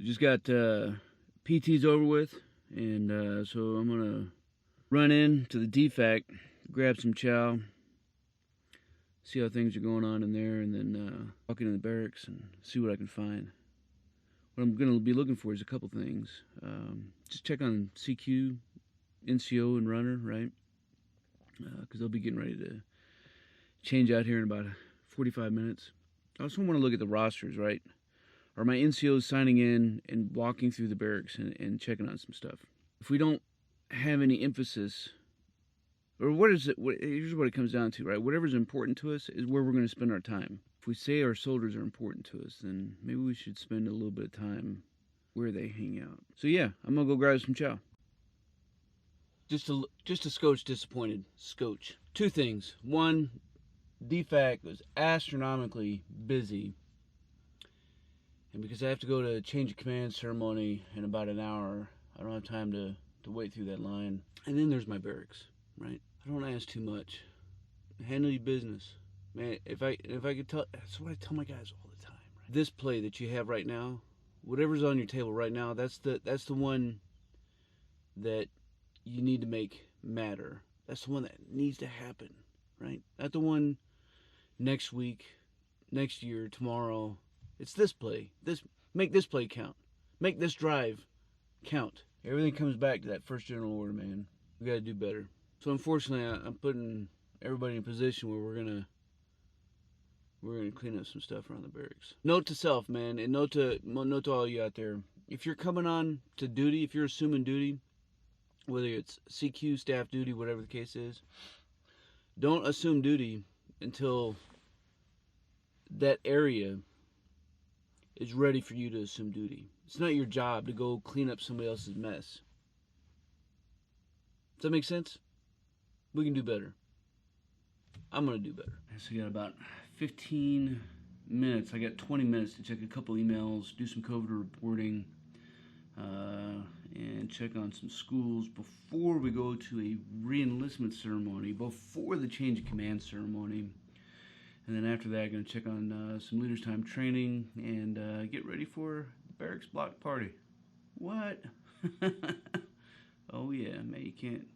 Just got PT's over with, and so I'm gonna run in to the DFAC, grab some chow, see how things are going on in there, and then walk into the barracks and see what I can find. What I'm gonna be looking for is a couple things. Just check on CQ, NCO, and runner, right? Because they'll be getting ready to change out here in about 45 minutes. I also want to look at the rosters, right? Are my NCOs signing in and walking through the barracks and checking on some stuff? If we don't have any emphasis, or what is it? Here's what it comes down to, right? Whatever's important to us is where we're going to spend our time. If we say our soldiers are important to us, then maybe we should spend a little bit of time where they hang out. So yeah, I'm gonna go grab some chow. Just a scotch disappointed. Scotch. Two things. One, DFAC was astronomically busy, and because I have to go to change of command ceremony in about an hour, I don't have time to wait through that line. And then there's my barracks, right? I don't ask too much. Handle your business, man. If I could tell, that's what I tell my guys all the time. Right? This play that you have right now, whatever's on your table right now, that's the one that you need to make matter. That's the one that needs to happen, right? Not the one next week, next year, tomorrow. It's this play. Make this play count. Make this drive count. Everything comes back to that first general order, man. We gotta do better. So unfortunately, I'm putting everybody in a position where we're gonna clean up some stuff around the barracks. Note to self, man, and note to all you out there. If you're coming on to duty, if you're assuming duty, whether it's CQ, staff duty, whatever the case is, don't assume duty until that area is ready for you to assume duty. It's not your job to go clean up somebody else's mess. Does that make sense? We can do better. I'm going to do better. So we got about 15 minutes. I got 20 minutes to check a couple emails, do some COVID reporting, and check on some schools before we go to a re-enlistment ceremony, before the change of command ceremony. And then after that, I'm going to check on some leaders' time training and get ready for the barracks block party. What? Oh yeah, man, you can't.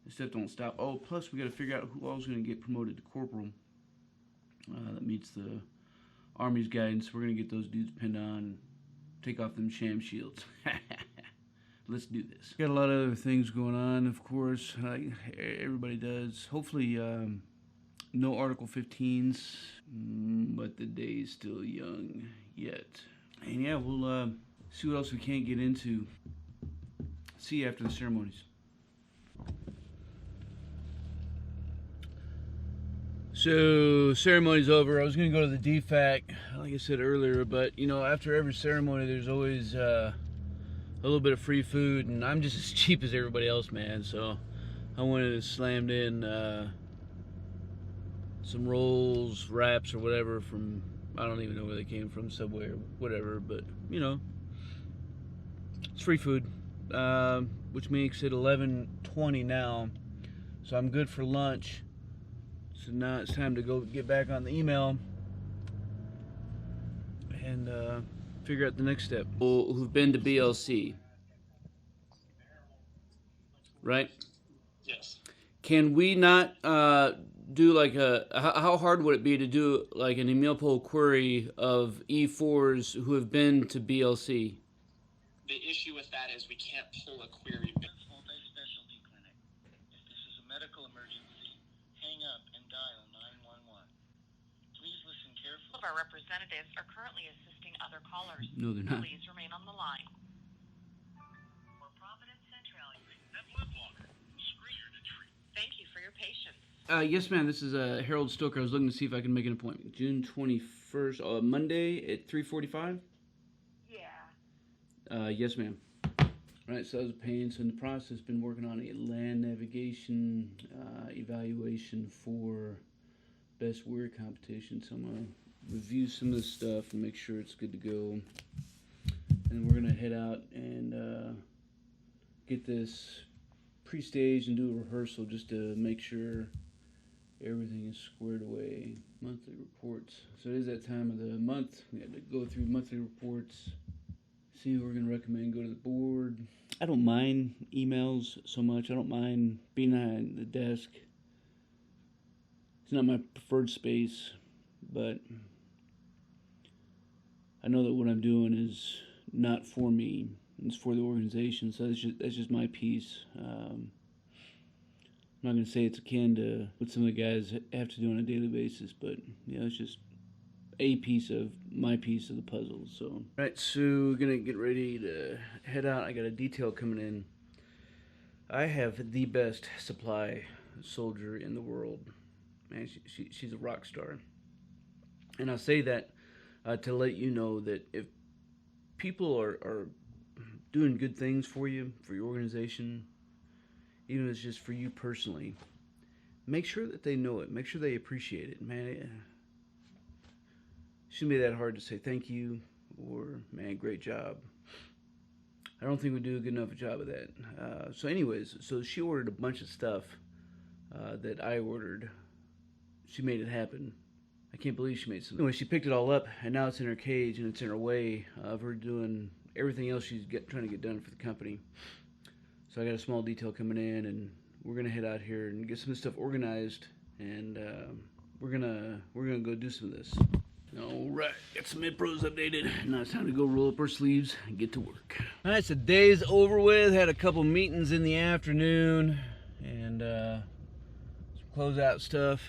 This stuff don't stop. Oh, plus we got to figure out who all's going to get promoted to corporal. That meets the Army's guidance. We're going to get those dudes pinned on, take off them sham shields. Let's do this. Got a lot of other things going on, of course, like everybody does. Hopefully, no Article 15s, but the day's still young yet. And yeah, we'll see what else we can't get into. See you after the ceremonies. So, ceremony's over. I was going to go to the DFAC, like I said earlier, but, you know, after every ceremony, there's always a little bit of free food, and I'm just as cheap as everybody else, man, so I went and slammed in some rolls, wraps, or whatever from, I don't even know where they came from, Subway or whatever, but, you know, it's free food, which makes it 11:20 now, so I'm good for lunch. So now it's time to go get back on the email and figure out the next step. People who've been to BLC, right? Yes. Can we not do like how hard would it be to do like an email poll query of E4s who have been to BLC? The issue with that is we can't pull a query. Full-day specialty clinic. If this is a medical emergency, hang up and dial 911. Please listen carefully. All of our representatives are currently assisting other callers. No, they're not. Please remain on the line. For Providence Central. That blood blocker. Screener to treat. Thank you for your patience. Yes, ma'am. This is Harold Stoker. I was looking to see if I can make an appointment. June 21st, Monday at 3:45. Yes, ma'am. Right, so that was a pain. So in the process, been working on a land navigation evaluation for best weird competition. So I'm gonna review some of this stuff and make sure it's good to go. And we're gonna head out and get this pre-staged and do a rehearsal just to make sure everything is squared away. Monthly reports. So it is that time of the month. We had to go through monthly reports. See, we're gonna recommend go to the board. I don't mind emails so much. I don't mind being behind the desk. It's not my preferred space, but I know that what I'm doing is not for me. It's for the organization. So that's just my piece. I'm not gonna say it's akin to what some of the guys have to do on a daily basis, but it's just a piece of my piece of the puzzle. So, right, so we're gonna get ready to head out. I got a detail coming in. I have the best supply soldier in the world. Man, she's a rock star. And I say that to let you know that if people are doing good things for you, for your organization, even if it's just for you personally, make sure that they know it. Make sure they appreciate it. Man, it shouldn't be that hard to say thank you or, man, great job. I don't think we do a good enough job of that. So anyways, so she ordered a bunch of stuff that I ordered. She made it happen. I can't believe she made something. Anyway, she picked it all up, and now it's in her cage, and it's in her way of her doing everything else she's trying to get done for the company. So I got a small detail coming in, and we're gonna head out here and get some of this stuff organized, and we're gonna go do some of this. All right, got some mid-pros updated. Now it's time to go roll up our sleeves and get to work. All right, so day's over with. Had a couple meetings in the afternoon, and some closeout stuff.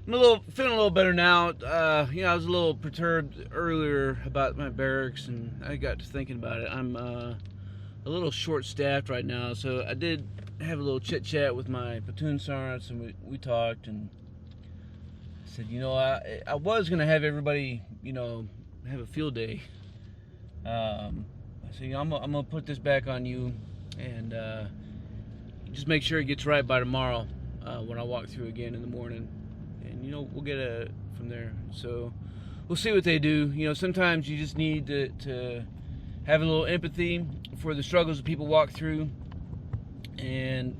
I'm feeling a little better now. I was a little perturbed earlier about my barracks, and I got to thinking about it. I'm a little short-staffed right now, so I did have a little chit-chat with my platoon sergeants, and we talked, and I said, I was gonna have everybody, have a field day. I said, I'm gonna put this back on you, and just make sure it gets right by tomorrow when I walk through again in the morning. And we'll get it from there. So we'll see what they do. Sometimes you just need to have a little empathy for the struggles that people walk through, and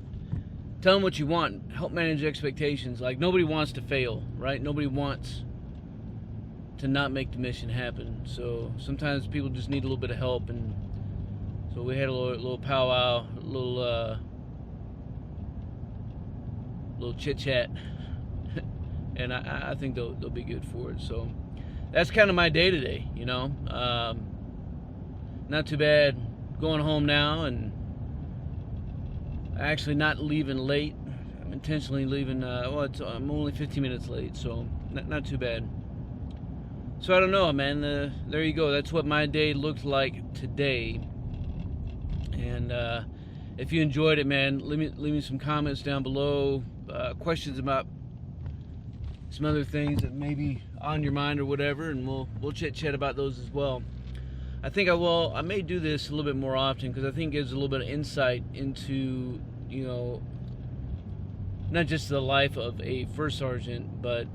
tell them what you want. Help manage expectations. Like, nobody wants to fail, right? Nobody wants to not make the mission happen. So sometimes people just need a little bit of help, and so we had a little powwow, a little chit chat. And I think they'll be good for it. So that's kind of my day today, not too bad. Going home now, and actually not leaving late. I'm intentionally leaving. I'm only 15 minutes late, so not too bad. So I don't know, man. There you go. That's what my day looked like today. And if you enjoyed it, man, leave me some comments down below. Questions about some other things that may be on your mind or whatever, and we'll chat about those as well. I think I may do this a little bit more often, because I think it gives a little bit of insight into not just the life of a first sergeant, but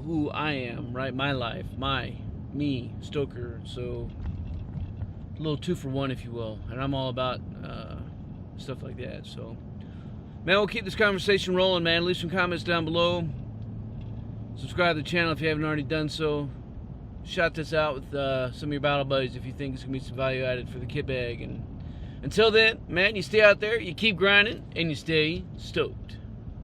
who I am, right? My life, me, Stoker. So a little 2-for-1, if you will, and I'm all about stuff like that. So, man, we'll keep this conversation rolling, man. Leave some comments down below. Subscribe to the channel if you haven't already done so. Shout this out with some of your battle buddies if you think it's going to be some value added for the kit bag. And until then, man, you stay out there, you keep grinding, and you stay stoked.